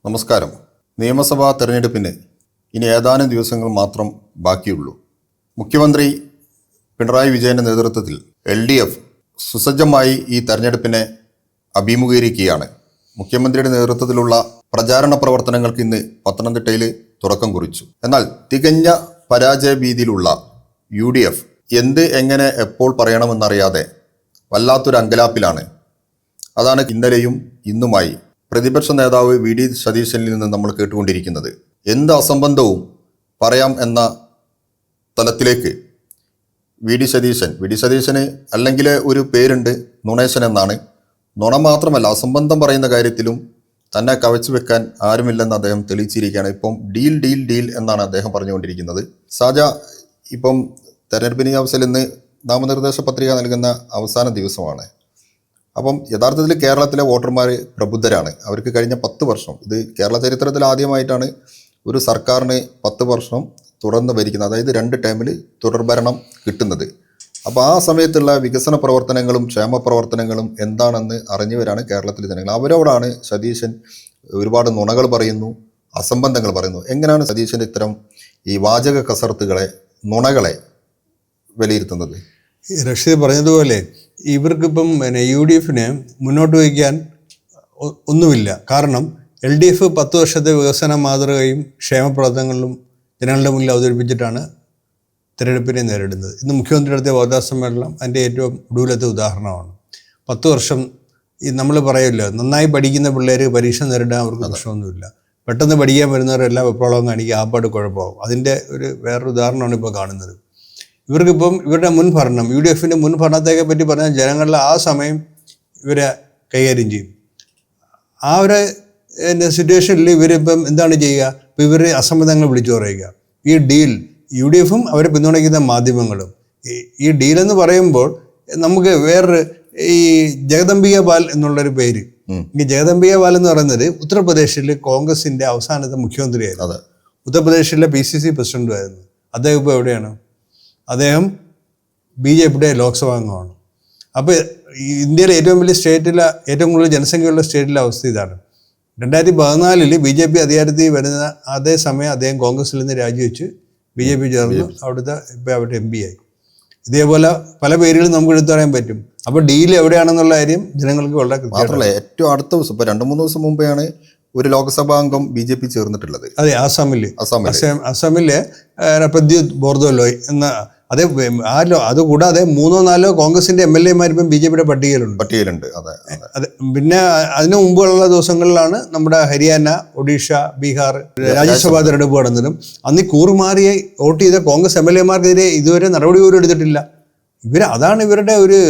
നമസ്കാരം. നിയമസഭാ തെരഞ്ഞെടുപ്പിന് ഇനി ഏതാനും ദിവസങ്ങൾ മാത്രം ബാക്കിയുള്ളൂ. മുഖ്യമന്ത്രി പിണറായി വിജയൻ്റെ നേതൃത്വത്തിൽ LDF സുസജ്ജമായി ഈ തെരഞ്ഞെടുപ്പിനെ അഭിമുഖീകരിക്കുകയാണ്. മുഖ്യമന്ത്രിയുടെ നേതൃത്വത്തിലുള്ള പ്രചാരണ പ്രവർത്തനങ്ങൾക്ക് ഇന്ന് പത്തനംതിട്ടയിൽ തുടക്കം കുറിച്ചു. എന്നാൽ തികഞ്ഞ പരാജയ ഭീതിയിലുള്ള UDF എന്ത് എങ്ങനെ എപ്പോൾ പറയണമെന്നറിയാതെ വല്ലാത്തൊരു അങ്കലാപ്പിലാണ്. അതാണ് ഇന്നലെയും ഇന്നുമായി പ്രതിപക്ഷ നേതാവ് VD സതീശനിൽ നിന്ന് നമ്മൾ കേട്ടുകൊണ്ടിരിക്കുന്നത്. എന്ത് അസംബന്ധവും പറയാം എന്ന തലത്തിലേക്ക് VD സതീശന് അല്ലെങ്കിൽ ഒരു പേരുണ്ട്, നുണേശൻ എന്നാണ്. നുണ മാത്രമല്ല, അസംബന്ധം പറയുന്ന കാര്യത്തിലും തന്നെ കവച്ചു വെക്കാൻ ആരുമില്ലെന്ന് അദ്ദേഹം തെളിയിച്ചിരിക്കുകയാണ്. ഇപ്പം ഡീൽ എന്നാണ് അദ്ദേഹം പറഞ്ഞുകൊണ്ടിരിക്കുന്നത്. സാജ, ഇപ്പം തെരഞ്ഞെടുപ്പിന് അവസരം ഇന്ന് നാമനിർദ്ദേശ പത്രിക നൽകുന്ന അവസാന ദിവസമാണ്. അപ്പം യഥാർത്ഥത്തിൽ കേരളത്തിലെ വോട്ടർമാർ പ്രബുദ്ധരാണ്. അവർക്ക് കഴിഞ്ഞ 10 വർഷം, ഇത് കേരള ചരിത്രത്തിൽ ആദ്യമായിട്ടാണ് ഒരു സർക്കാരിന് 10 വർഷം തുടർന്ന് ഭരിക്കുന്നത്, അതായത് 2 ടേമിൽ തുടർഭരണം കിട്ടുന്നത്. അപ്പോൾ ആ സമയത്തുള്ള വികസന പ്രവർത്തനങ്ങളും ക്ഷേമ പ്രവർത്തനങ്ങളും എന്താണെന്ന് അറിഞ്ഞവരാണ് കേരളത്തിലെ ജനങ്ങൾ. അവരോടാണ് സതീശൻ ഒരുപാട് നുണകൾ പറയുന്നു, അസംബന്ധങ്ങൾ പറയുന്നു. എങ്ങനെയാണ് സതീശൻ്റെ ഇത്തരം ഈ വാചക കസർത്തുകളെ, നുണകളെ വിലയിരുത്തുന്നത്? റഷീദ് പറഞ്ഞതുപോലെ ഇവർക്കിപ്പം UDFന് മുന്നോട്ട് വയ്ക്കാൻ ഒന്നുമില്ല. കാരണം LDF 10 വർഷത്തെ വികസന മാതൃകയും ക്ഷേമപ്രവർത്തനങ്ങളിലും ജനങ്ങളുടെ മുന്നിൽ അവതരിപ്പിച്ചിട്ടാണ് തിരഞ്ഞെടുപ്പിനെ നേരിടുന്നത്. ഇന്ന് മുഖ്യമന്ത്രി നടത്തിയ വാർത്താ സമ്മേളനം അതിൻ്റെ ഏറ്റവും ഒടുവിലത്തെ ഉദാഹരണമാണ്. 10 വർഷം നമ്മൾ പറയുമല്ലോ, നന്നായി പഠിക്കുന്ന പിള്ളേർ പരീക്ഷ നേരിടാൻ അവർക്ക് പ്രശ്നമൊന്നുമില്ല. പെട്ടെന്ന് പഠിക്കാൻ വരുന്നവരെല്ലാം വെപ്രാളം കാണിക്കുക, ആപ്പാട് കുഴപ്പമാകും. അതിൻ്റെ വേറൊരു ഉദാഹരണമാണ് ഇപ്പോൾ കാണുന്നത്. ഇവർക്കിപ്പം ഇവരുടെ മുൻ ഭരണം, UDFൻ്റെ മുൻ ഭരണത്തെ പറ്റി പറഞ്ഞാൽ ജനങ്ങളുടെ ആ സമയം ഇവരെ കൈകാര്യം ചെയ്യും. ആ ഒരു സിറ്റുവേഷനിൽ ഇവരിപ്പം എന്താണ് ചെയ്യുക? ഇപ്പം ഇവർ അസംബന്ധങ്ങൾ വിളിച്ചു പറയുക. ഈ ഡീൽ UDFും അവരെ പിന്തുണയ്ക്കുന്ന മാധ്യമങ്ങളും. ഈ ഡീലെന്ന് പറയുമ്പോൾ നമുക്ക് വേറൊരു ഈ ജഗദംബിക പാൽ എന്നുള്ളൊരു പേര്. ഈ ജഗദംബിക പാൽ എന്ന് പറയുന്നത് ഉത്തർപ്രദേശിൽ കോൺഗ്രസിൻ്റെ അവസാനത്തെ മുഖ്യമന്ത്രിയായിരുന്നു. ഉത്തർപ്രദേശിലെ PCC പ്രസിഡന്റുമായിരുന്നു. അദ്ദേഹം ഇപ്പോൾ എവിടെയാണ്? അദ്ദേഹം BJPയുടെ ലോക്സഭാ അംഗമാണ്. അപ്പോൾ ഇന്ത്യയിലെ ഏറ്റവും വലിയ സ്റ്റേറ്റിലെ, ഏറ്റവും കൂടുതൽ ജനസംഖ്യയുള്ള സ്റ്റേറ്റിലെ അവസ്ഥ ഇതാണ്. 2014 BJP അധികാരത്തിൽ വരുന്ന അതേ സമയം അദ്ദേഹം കോൺഗ്രസിൽ നിന്ന് രാജിവെച്ച് BJP ചേർന്ന് ഇപ്പോൾ അവിടെ MP ആയി. ഇതേപോലെ പല പേരുകളും നമുക്ക് എടുത്തു പറയാൻ പറ്റും. അപ്പോൾ ഡീൽ എവിടെയാണെന്നുള്ള കാര്യം ജനങ്ങൾക്ക് വളരെ മാത്രമല്ല, ഏറ്റവും അടുത്ത ദിവസം, ഇപ്പോൾ 2-3 ദിവസം മുമ്പെയാണ് ഒരു ലോക്സഭാ അംഗം BJP ചേർന്നിട്ടുള്ളത്. അതെ, അസമിലെ പ്രദ്യുത് ബോർദോലോയ് എന്ന അതുകൂടാതെ 3-4 കോൺഗ്രസിന്റെ MLA-മാർ ഇപ്പം BJPയുടെ പട്ടികയിലുണ്ട്. അതെ. പിന്നെ അതിനു മുമ്പുള്ള ദിവസങ്ങളിലാണ് നമ്മുടെ ഹരിയാന, ഒഡീഷ, ബീഹാർ രാജ്യസഭാ തെരഞ്ഞെടുപ്പ് നടന്നതും അന്ന് കൂറുമാറിയെ വോട്ട് ചെയ്ത കോൺഗ്രസ് MLA-മാർക്കെതിരെ ഇതുവരെ നടപടി പോലും എടുത്തിട്ടില്ല. അതാണ് ഇവരുടെ ഒരു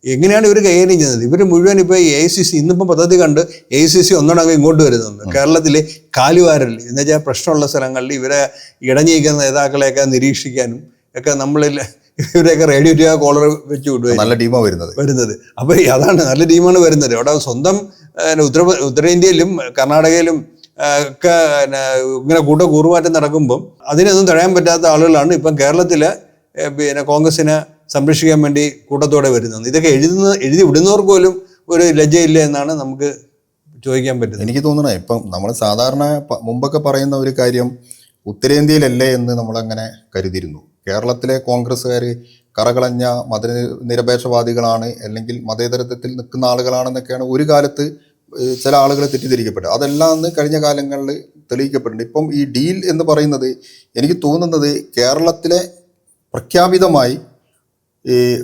എങ്ങനെയാണ് ഇവർ കൈകാര്യം ചെയ്യുന്നത്? ഇവർ മുഴുവൻ ഇപ്പോൾ AICC ഇന്നിപ്പം പദ്ധതി കണ്ട് AICC ഒന്നടങ്കം ഇങ്ങോട്ട് വരുന്നുണ്ട്. കേരളത്തിലെ കാലുവാരൽ എന്ന് വെച്ചാൽ പ്രശ്നമുള്ള സ്ഥലങ്ങളിൽ ഇവരെ ഇടഞ്ഞിരിക്കുന്ന നേതാക്കളെയൊക്കെ നിരീക്ഷിക്കാനും ഒക്കെ നമ്മളിൽ ഇവരെയൊക്കെ റേഡിയോ കോളർ വെച്ച് വിടുക. നല്ല ടീമാണ് വരുന്നത്. അപ്പോൾ അതാണ്, നല്ല ടീമാണ് വരുന്നത്. അവിടെ സ്വന്തം ഉത്തരേന്ത്യയിലും കർണാടകയിലും ഒക്കെ ഇങ്ങനെ കൂറുമാറ്റം നടക്കുമ്പം അതിനൊന്നും തടയാൻ പറ്റാത്ത ആളുകളാണ് ഇപ്പം കേരളത്തിലെ കോൺഗ്രസിനെ സംരക്ഷിക്കാൻ വേണ്ടി കൂട്ടത്തോടെ വരുന്നത്. ഇതൊക്കെ എഴുതി വിടുന്നവർക്ക് പോലും ഒരു ലജ്ജയില്ല എന്നാണ് നമുക്ക് ചോദിക്കാൻ പറ്റുന്നത്. എനിക്ക് തോന്നണേ, ഇപ്പം നമ്മൾ സാധാരണ മുമ്പൊക്കെ പറയുന്ന ഒരു കാര്യം ഉത്തരേന്ത്യയിലല്ലേ എന്ന് നമ്മളങ്ങനെ കരുതിയിരുന്നു. കേരളത്തിലെ കോൺഗ്രസ്സുകാർ കറകളഞ്ഞ മതനിരപേക്ഷവാദികളാണ്, അല്ലെങ്കിൽ മതേതരത്വത്തിൽ നിൽക്കുന്ന ആളുകളാണെന്നൊക്കെയാണ് ഒരു കാലത്ത് ചില ആളുകൾ തെറ്റിദ്ധരിക്കപ്പെട്ടത്. അതെല്ലാം അന്ന് കഴിഞ്ഞ കാലങ്ങളിൽ തെളിയിക്കപ്പെട്ടിട്ടുണ്ട്. ഇപ്പം ഈ ഡീൽ എന്ന് പറയുന്നത് എനിക്ക് തോന്നുന്നത് കേരളത്തിലെ പ്രഖ്യാപിതമായി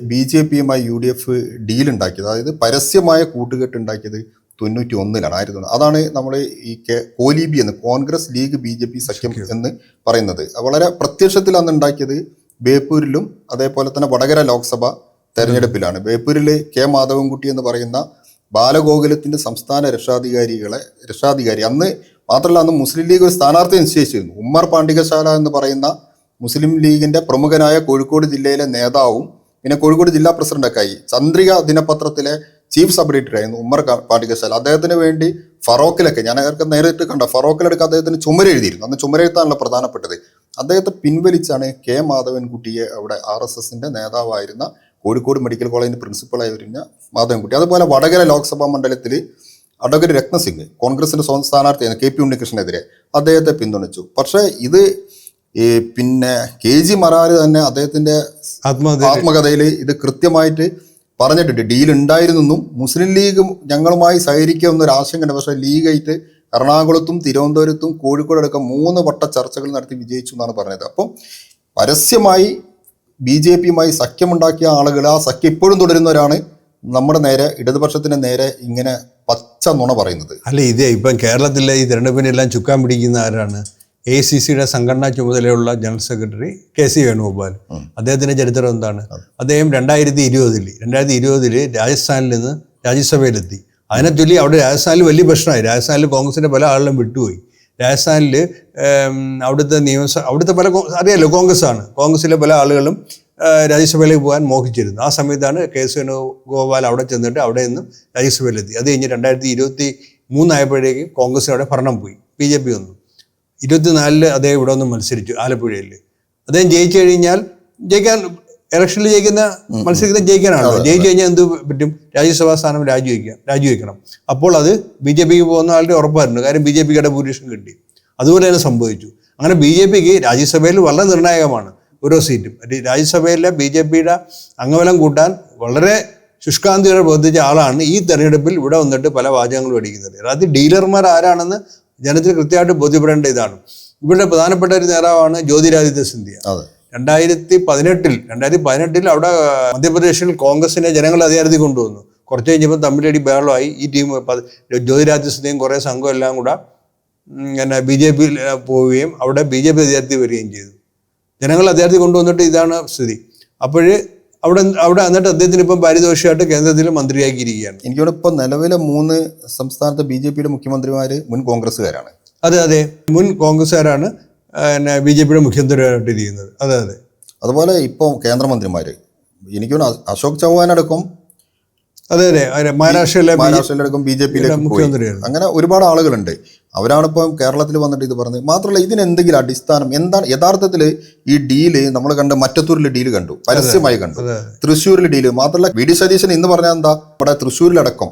BJPയുമായി UDF ഡീൽ ഉണ്ടാക്കിയത്, അതായത് പരസ്യമായ കൂട്ടുകെട്ടുണ്ടാക്കിയത് 91-ലാണ്. അതാണ് നമ്മൾ ഈ കോലീബി എന്ന്, കോൺഗ്രസ് ലീഗ് BJP സഖ്യം എന്ന് പറയുന്നത്. വളരെ പ്രത്യക്ഷത്തിൽ അന്ന് ഉണ്ടാക്കിയത് ബേപ്പൂരിലും അതേപോലെ തന്നെ വടകര ലോക്സഭ തെരഞ്ഞെടുപ്പിലാണ്. ബേപ്പൂരിൽ K മാധവൻകുട്ടി എന്ന് പറയുന്ന ബാലഗോകുലത്തിൻ്റെ സംസ്ഥാന രക്ഷാധികാരി അന്ന് മാത്രമല്ല, അന്ന് മുസ്ലിം ലീഗ് ഒരു സ്ഥാനാർത്ഥി നിശ്ചയിച്ചിരുന്നു. ഉമ്മർ പാണ്ടികശാല എന്ന് പറയുന്ന മുസ്ലിം ലീഗിൻ്റെ പ്രമുഖനായ കോഴിക്കോട് ജില്ലയിലെ നേതാവും പിന്നെ കോഴിക്കോട് ജില്ലാ പ്രസിഡന്റൊക്കെ ആയി. ചന്ദ്രിക ദിനപത്രത്തിലെ ചീഫ് സബ് എഡിറ്റർ ആയിരുന്നു ഉമ്മർ പാണ്ടികശാല. അദ്ദേഹത്തിന് വേണ്ടി ഫറോക്കിലൊക്കെ, ഞാൻ നേരിട്ട് കണ്ട ഫറോക്കിലൊക്കെ അദ്ദേഹത്തിന് ചുമരെഴുതിയിരുന്നു. അന്ന് ചുമരെഴുത്താണല്ലോ പ്രധാനപ്പെട്ടത്. അദ്ദേഹത്തെ പിൻവലിച്ചാണ് K മാധവൻകുട്ടിയെ അവിടെ RSSന്റെ നേതാവായിരുന്ന കോഴിക്കോട് മെഡിക്കൽ കോളേജിൻ്റെ പ്രിൻസിപ്പളായി വരുന്ന മാധവൻകുട്ടി. അതുപോലെ വടകര ലോക്സഭാ മണ്ഡലത്തിൽ അഡ്വക്കേറ്റ് രത്നസിംഗ് കോൺഗ്രസിന്റെ സ്വന്തം സ്ഥാനാർത്ഥിയാണ് KP ഉണ്ണികൃഷ്ണനെതിരെ, അദ്ദേഹത്തെ പിന്തുണച്ചു. പക്ഷേ ഇത് പിന്നെ KG മറാര് തന്നെ അദ്ദേഹത്തിന്റെ ആത്മകഥയിൽ ഇത് കൃത്യമായിട്ട് പറഞ്ഞിട്ടുണ്ട്. ഡീൽ ഉണ്ടായിരുന്നെന്നും മുസ്ലിം ലീഗ് ഞങ്ങളുമായി സഹകരിക്കുമെന്നൊരു ആശങ്കയുണ്ട്. പക്ഷേ ലീഗായിട്ട് എറണാകുളത്തും തിരുവനന്തപുരത്തും കോഴിക്കോട് അടക്കം 3 വട്ട ചർച്ചകൾ നടത്തി വിജയിച്ചു എന്നാണ് പറഞ്ഞത്. അപ്പം പരസ്യമായി BJPയുമായി സഖ്യമുണ്ടാക്കിയ ആളുകൾ ആ സഖ്യം ഇപ്പോഴും തുടരുന്നവരാണ് നമ്മുടെ നേരെ, ഇടതുപക്ഷത്തിന്റെ നേരെ ഇങ്ങനെ പച്ച നുണ പറയുന്നത്. അല്ല, ഇതേ ഇപ്പം കേരളത്തിലെ ഈ തെരഞ്ഞെടുപ്പിനെല്ലാം ചുക്കാൻ പിടിക്കുന്ന ആരാണ്? AICCയുടെ സംഘടനാ ചുമതലയുള്ള ജനറൽ സെക്രട്ടറി KC വേണുഗോപാൽ. അദ്ദേഹത്തിന്റെ ചരിത്രം എന്താണ്? അദ്ദേഹം 2020 രാജസ്ഥാനിൽ നിന്ന് രാജ്യസഭയിലെത്തി. അതിനെ ചൊല്ലി അവിടെ രാജസ്ഥാനിൽ വലിയ പ്രശ്നമായി. രാജസ്ഥാനിൽ കോൺഗ്രസിന്റെ പല ആളുകളും വിട്ടുപോയി. രാജസ്ഥാനിൽ അവിടുത്തെ പല അറിയാലോ, കോൺഗ്രസിലെ പല ആളുകളും രാജ്യസഭയിലേക്ക് പോകാൻ മോഹിച്ചിരുന്നു. ആ സമയത്താണ് KC വേണുഗോപാൽ അവിടെ ചെന്നിട്ട് അവിടെ നിന്നും രാജ്യസഭയിലെത്തി. അത് കഴിഞ്ഞ് 2023 ആയപ്പോഴേക്കും കോൺഗ്രസിന് അവിടെ ഭരണം പോയി, BJP വന്നു. 24 അദ്ദേഹം ഇവിടെ ഒന്ന് മത്സരിച്ചു ആലപ്പുഴയിൽ. അദ്ദേഹം ജയിച്ചു കഴിഞ്ഞാൽ ഇലക്ഷനിൽ മത്സരിക്കുന്ന ജയിക്കാനാണല്ലോ. ജയിച്ചു കഴിഞ്ഞാൽ എന്ത് പറ്റും? രാജ്യസഭാ സ്ഥാനം രാജിവെക്കണം. അപ്പോൾ അത് BJPക്ക് പോകുന്ന ആളുടെ ഉറപ്പായിരുന്നു. കാര്യം BJPക്ക് ഭൂരിപക്ഷം കിട്ടി. അതുപോലെ തന്നെ സംഭവിച്ചു. അങ്ങനെ BJPക്ക് രാജ്യസഭയിൽ വളരെ നിർണായകമാണ് ഓരോ സീറ്റും. രാജ്യസഭയിലെ BJPയുടെ അംഗബലം കൂട്ടാൻ വളരെ ശുഷ്കാന്തിയോടെ പ്രവർത്തിച്ച ആളാണ് ഈ തെരഞ്ഞെടുപ്പിൽ ഇവിടെ വന്നിട്ട് പല വാചകങ്ങളും അടിക്കുന്നത്. അതായത് ഡീലർമാർ ആരാണെന്ന് ജനത്തിന് കൃത്യമായിട്ട് ബോധ്യപ്പെടേണ്ട ഇതാണ്. ഇവരുടെ പ്രധാനപ്പെട്ട ഒരു നേതാവാണ് ജ്യോതിരാദിത്യ സിന്ധ്യ. 2018 അവിടെ മധ്യപ്രദേശിൽ കോൺഗ്രസിനെ ജനങ്ങൾ അധികാരത്തിൽ കൊണ്ടുവന്നു. കുറച്ച് കഴിഞ്ഞപ്പോൾ തമ്മിലടി ബഹളമായി. ഈ ടീം ജ്യോതിരാദിത്യ സിന്ധ്യയും കുറേ സംഘം എല്ലാം കൂടെ BJPയിൽ പോവുകയും അവിടെ BJP അധികാരത്തിൽ വരികയും ചെയ്തു. ജനങ്ങൾ അധികാരത്തിൽ കൊണ്ടുവന്നിട്ട് ഇതാണ് സ്ഥിതി. അവിടെ എന്നിട്ട് അദ്ദേഹത്തിന് ഇപ്പം പാരിതോഷികമായിട്ട് കേന്ദ്രത്തിൽ മന്ത്രിയാക്കിയിരിക്കുകയാണ്. എനിക്കിവിടെ ഇപ്പം നിലവിലെ 3 സംസ്ഥാനത്തെ BJPയുടെ മുഖ്യമന്ത്രിമാര് മുൻ കോൺഗ്രസ്സുകാരാണ്. അതെ, മുൻ കോൺഗ്രസ്സുകാരാണ് BJPയുടെ മുഖ്യമന്ത്രിയായിട്ട് ഇരിക്കുന്നത്. അതെ. അതുപോലെ ഇപ്പോൾ കേന്ദ്രമന്ത്രിമാര് എനിക്ക് അശോക് ചൗഹാൻ അടക്കം മഹാരാഷ്ട്രയിലടക്കം BJPയിലേക്ക് മുഖ്യമന്ത്രിയാണ്. അങ്ങനെ ഒരുപാട് ആളുകളുണ്ട്. അവരാണിപ്പം കേരളത്തിൽ വന്നിട്ട് ഇത് പറഞ്ഞത്. മാത്രമല്ല ഇതിനെന്തെങ്കിലും അടിസ്ഥാനം എന്താണ്? യഥാർത്ഥത്തിൽ ഈ ഡീല് നമ്മൾ കണ്ട് മറ്റത്തൂരിൽ ഡീല് കണ്ടു, പരസ്യമായി കണ്ടു. തൃശ്ശൂരിൽ ഡീല് മാത്രമല്ല, VD സതീശൻ ഇന്ന് പറഞ്ഞാൽ എന്താ, ഇവിടെ തൃശ്ശൂരിലടക്കം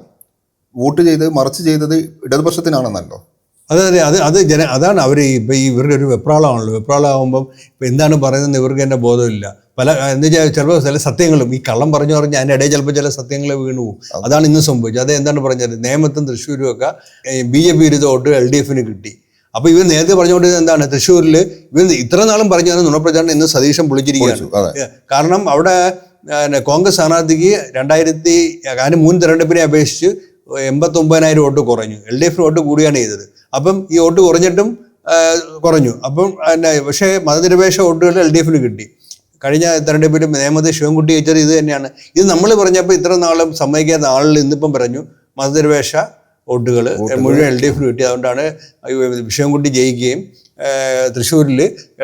വോട്ട് ചെയ്ത് മറിച്ച് ചെയ്തത് ഇടതുപക്ഷത്തിനാണെന്നല്ലോ. അതാണ് അവർ ഇപ്പം ഇവരുടെ ഒരു വെപ്രാളമാണല്ലോ. വെപ്രാളമാകുമ്പം ഇപ്പം എന്താണ് പറയുന്നത് ഇവർക്ക് തന്നെ ബോധമില്ല. എന്താ വെച്ചാൽ ചിലപ്പോൾ ചില സത്യങ്ങളും ഈ കള്ളം പറഞ്ഞു പറഞ്ഞാൽ അതിൻ്റെ ഇടയിൽ ചിലപ്പോൾ ചില സത്യങ്ങൾ വീണു പോകും. അതാണ് ഇന്ന് സംഭവിച്ചത്. അത് എന്താണ് പറഞ്ഞത്, നേമത്തും തൃശ്ശൂരും ഒക്കെ BJP വിരുദ്ധ വോട്ട് LDFന് കിട്ടി. അപ്പോൾ ഇവർ നേരത്തെ പറഞ്ഞുകൊണ്ടിരുന്നത് എന്താണ്, തൃശ്ശൂരിൽ ഇവർ ഇത്ര നാളും പറഞ്ഞു തന്നെ നുണപ്രചാരണം ഇന്ന് സതീശൻ പൊളിച്ചിരിക്കുകയാണ്. കാരണം അവിടെ കോൺഗ്രസ് സ്ഥാനാർത്ഥിക്ക് 2000 മുൻ തെരഞ്ഞെടുപ്പിനെ അപേക്ഷിച്ച് 89,000 വോട്ട് കുറഞ്ഞു. LDF വോട്ട് കൂടിയാണ് ചെയ്തത്. അപ്പം ഈ വോട്ട് കുറഞ്ഞു. അപ്പം പക്ഷേ മതനിരപേക്ഷ വോട്ടുകൾ LDFന് കിട്ടി. കഴിഞ്ഞ തെരഞ്ഞെടുപ്പിൽ നേമത്തെ ശിവൻകുട്ടി ജയിച്ചത് ഇത് തന്നെയാണ്. ഇത് നമ്മൾ പറഞ്ഞപ്പോൾ ഇത്ര നാളും സമ്മതിക്കാത്ത ആളുകൾ ഇന്നിപ്പം പറഞ്ഞു മതനിരപേക്ഷ വോട്ടുകൾ മുഴുവൻ LDFന് കിട്ടി. അതുകൊണ്ടാണ് ശിവൻകുട്ടി ജയിക്കുകയും തൃശ്ശൂരിൽ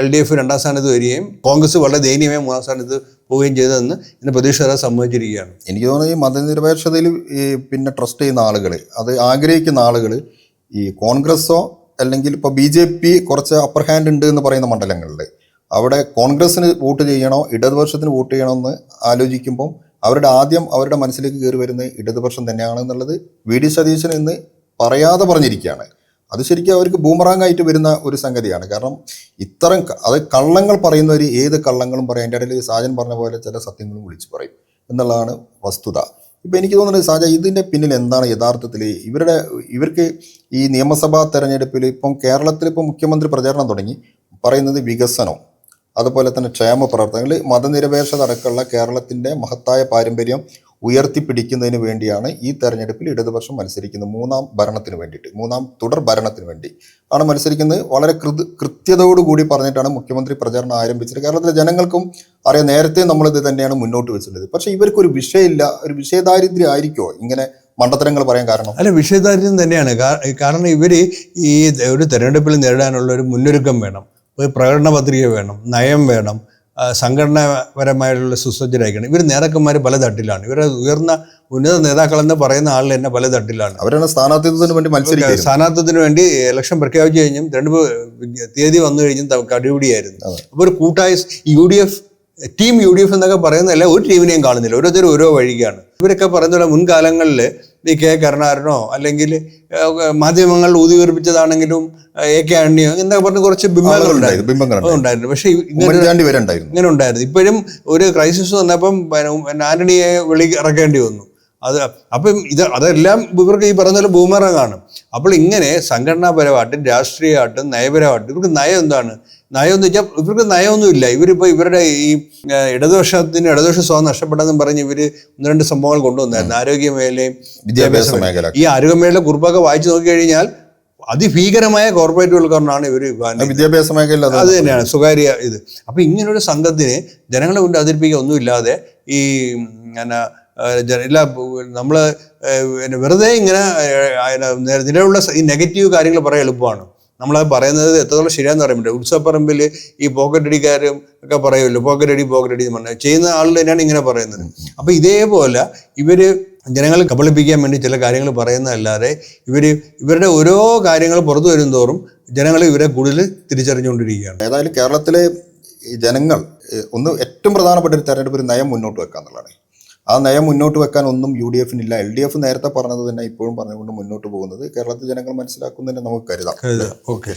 LDF 2ാം സ്ഥാനത്ത് വരികയും കോൺഗ്രസ് വളരെ ദയനീയമായി 3ാം സ്ഥാനത്ത് പോവുകയും ചെയ്തതെന്ന് ഇന്ന് പ്രതിഷേധം സമ്മതിച്ചിരിക്കുകയാണ്. എനിക്ക് തോന്നുന്നത് ഈ മതനിരപേക്ഷതയിൽ പിന്നെ ട്രസ്റ്റ് ചെയ്യുന്ന ആളുകൾ, അത് ആഗ്രഹിക്കുന്ന ആളുകൾ ഈ കോൺഗ്രസ്സോ അല്ലെങ്കിൽ ഇപ്പോൾ BJP കുറച്ച് അപ്പർ ഹാൻഡ് ഉണ്ട് എന്ന് പറയുന്ന മണ്ഡലങ്ങളിൽ അവിടെ കോൺഗ്രസ്സിന് വോട്ട് ചെയ്യണോ ഇടതുപക്ഷത്തിന് വോട്ട് ചെയ്യണോ എന്ന് ആലോചിക്കുമ്പം അവരുടെ മനസ്സിലേക്ക് കയറി വരുന്നത് ഇടതുപക്ഷം തന്നെയാണെന്നുള്ളത് VD സതീശൻ ഇന്ന് പറയാതെ പറഞ്ഞിരിക്കുകയാണ്. അത് ശരിക്കും അവർക്ക് ബൂമറാങ് ആയിട്ട് വരുന്ന ഒരു സംഗതിയാണ്. കാരണം അത് കള്ളങ്ങൾ പറയുന്നവർ ഏത് കള്ളങ്ങളും പറയും. അതിൻ്റെ ഇടയിൽ സാജൻ പറഞ്ഞ പോലെ ചില സത്യങ്ങളും വിളിച്ചു പറയും എന്നുള്ളതാണ് വസ്തുത. ഇപ്പം എനിക്ക് തോന്നുന്നത് സാജ, ഇതിൻ്റെ പിന്നിൽ എന്താണ് യഥാർത്ഥത്തിൽ ഇവർക്ക് ഈ നിയമസഭാ തെരഞ്ഞെടുപ്പിൽ ഇപ്പം കേരളത്തിൽ ഇപ്പം മുഖ്യമന്ത്രി പ്രചാരണം തുടങ്ങി പറയുന്നത് വികസനം, അതുപോലെ തന്നെ ക്ഷേമ പ്രവർത്തനങ്ങൾ, മതനിരപേക്ഷത അടക്കമുള്ള കേരളത്തിൻ്റെ മഹത്തായ പാരമ്പര്യം ഉയർത്തിപ്പിടിക്കുന്നതിന് വേണ്ടിയാണ് ഈ തെരഞ്ഞെടുപ്പിൽ ഇടതുപക്ഷം മത്സരിക്കുന്നത്. 3ാം ഭരണത്തിന് വേണ്ടിയിട്ട്, 3ാം തുടർ ഭരണത്തിന് വേണ്ടി ആണ് മത്സരിക്കുന്നത്. വളരെ കൃത്യതയോടുകൂടി പറഞ്ഞിട്ടാണ് മുഖ്യമന്ത്രി പ്രചാരണം ആരംഭിച്ചത്. കേരളത്തിലെ ജനങ്ങൾക്കും അറിയാം, നേരത്തെ നമ്മളിത് തന്നെയാണ് മുന്നോട്ട് വെച്ചിട്ടുള്ളത്. പക്ഷേ ഇവർക്കൊരു വിഷയമില്ല, ഒരു വിഷയദാരിദ്ര്യം ആയിരിക്കുമോ ഇങ്ങനെ മണ്ടത്തരങ്ങൾ പറയാൻ കാരണം? അല്ല, വിഷയദാരിദ്ര്യം തന്നെയാണ്. കാരണം ഇവർ ഈ ഒരു തെരഞ്ഞെടുപ്പിൽ നേരിടാനുള്ള ഒരു മുന്നൊരുക്കം വേണം, ഒരു പ്രകടന പത്രിക വേണം, നയം വേണം, സംഘടനാപരമായിട്ടുള്ള സുസജ്ജരായിരിക്കണം. ഇവർ നേതാക്കന്മാർ പല തട്ടിലാണ്. ഇവരെ ഉന്നത നേതാക്കളെന്ന് പറയുന്ന ആളിൽ തന്നെ പല തട്ടിലാണ്. അവരാണ് സ്ഥാനാർത്ഥിത്വത്തിന് വേണ്ടി മത്സരിക്കുന്നത്. സ്ഥാനാർത്ഥിത്വത്തിന് വേണ്ടി ഇലക്ഷൻ പ്രഖ്യാപിച്ചു കഴിഞ്ഞും തെരഞ്ഞെടുപ്പ് തീയതി വന്നു കഴിഞ്ഞും കടിപിടിയായിരുന്നു. അപ്പോൾ ഒരു കൂട്ടായ UDF ടീം UDF എന്നൊക്കെ പറയുന്നതല്ല, ഒരു ടീമിനെയും കാണുന്നില്ല. ഓരോരുത്തരും ഓരോ വഴിക്കാണ്. ഇവരൊക്കെ പറയുന്ന പോലെ മുൻകാലങ്ങളിൽ ഈ കെ കരുണാകരനോ അല്ലെങ്കിൽ മാധ്യമങ്ങൾ ഊതിവീർപ്പിച്ചതാണെങ്കിലും AK ആന്റണിയോ എന്നൊക്കെ പറഞ്ഞ് കുറച്ച് ബിംബങ്ങളുണ്ടായിരുന്നു. പക്ഷെ ഇങ്ങനെ ഉണ്ടായിരുന്നു. ഇപ്പോഴും ഒരു ക്രൈസിസ് വന്നപ്പം ആന്റണിയെ ഇറക്കേണ്ടി വന്നു. അപ്പം അതെല്ലാം ഇവർക്ക് ഈ പറഞ്ഞ പോലെ ബൂമറാങ്ങാണ്. അപ്പോൾ ഇങ്ങനെ സംഘടനാപരമായിട്ടും രാഷ്ട്രീയമായിട്ടും നയപരമായിട്ടും ഇവർക്ക് നയം എന്താണ്? നയം എന്ന് വെച്ചാൽ ഇവർക്ക് നയമൊന്നുമില്ല. ഇവരിപ്പോൾ ഇവരുടെ ഈ ഇടതുപക്ഷ സ്വാതന്ത്ര്യം നഷ്ടപ്പെട്ടെന്നും പറഞ്ഞ് ഇവർ 1-2 സംഭവങ്ങൾ കൊണ്ടുവന്നായിരുന്നു. ആരോഗ്യ മേഖലയും വിദ്യാഭ്യാസ മേഖല. ഈ ആരോഗ്യമേഖല കുറിപ്പൊക്കെ വായിച്ചു നോക്കിക്കഴിഞ്ഞാൽ അതിഭീകരമായ കോർപ്പറേറ്റുകൾക്കാരനാണ് ഇവർ വിദ്യാഭ്യാസ മേഖല. അത് തന്നെയാണ് സ്വകാര്യ ഇത്. അപ്പം ഇങ്ങനൊരു സംഘത്തിന് ജനങ്ങളെ മുന്നിൽ അവതരിപ്പിക്കുക ഒന്നുമില്ലാതെ ഈ നമ്മൾ വെറുതെ ഇങ്ങനെ നിലവിലുള്ള ഈ നെഗറ്റീവ് കാര്യങ്ങൾ പറയാൻ എളുപ്പമാണ്. നമ്മളത് പറയുന്നത് എത്രത്തോളം ശരിയാന്ന് പറയാൻ പറ്റില്ല. ഉത്സവപ്പറമ്പിൽ ഈ പോക്കറ്റടിക്കാരും ഒക്കെ പറയുമല്ലോ, പോക്കറ്റടി എന്ന് പറഞ്ഞാൽ ചെയ്യുന്ന ആളിൽ തന്നെയാണ് ഇങ്ങനെ പറയുന്നത്. അപ്പം ഇതേപോലെ ഇവർ ജനങ്ങളെ കബളിപ്പിക്കാൻ വേണ്ടി ചില കാര്യങ്ങൾ പറയുന്നതല്ലാതെ ഇവരുടെ ഓരോ കാര്യങ്ങൾ പുറത്തു വരും തോറും ജനങ്ങൾ ഇവരെ കൂടുതൽ തിരിച്ചറിഞ്ഞുകൊണ്ടിരിക്കുകയാണ്. ഏതായാലും കേരളത്തിലെ ജനങ്ങൾ ഏറ്റവും പ്രധാനപ്പെട്ട ഒരു തെരഞ്ഞെടുപ്പ് നയം മുന്നോട്ട് വെക്കുക എന്നുള്ളതാണ്. ആ നയം മുന്നോട്ട് വെക്കാൻ ഒന്നും UDF ഇല്ല. LDF നേരത്തെ പറഞ്ഞത് തന്നെ ഇപ്പോഴും പറഞ്ഞുകൊണ്ട് മുന്നോട്ട് പോകുന്നത് കേരളത്തിലെ ജനങ്ങൾ മനസ്സിലാക്കുന്നതിന് നമുക്ക് കരുതാം. ഓക്കെ.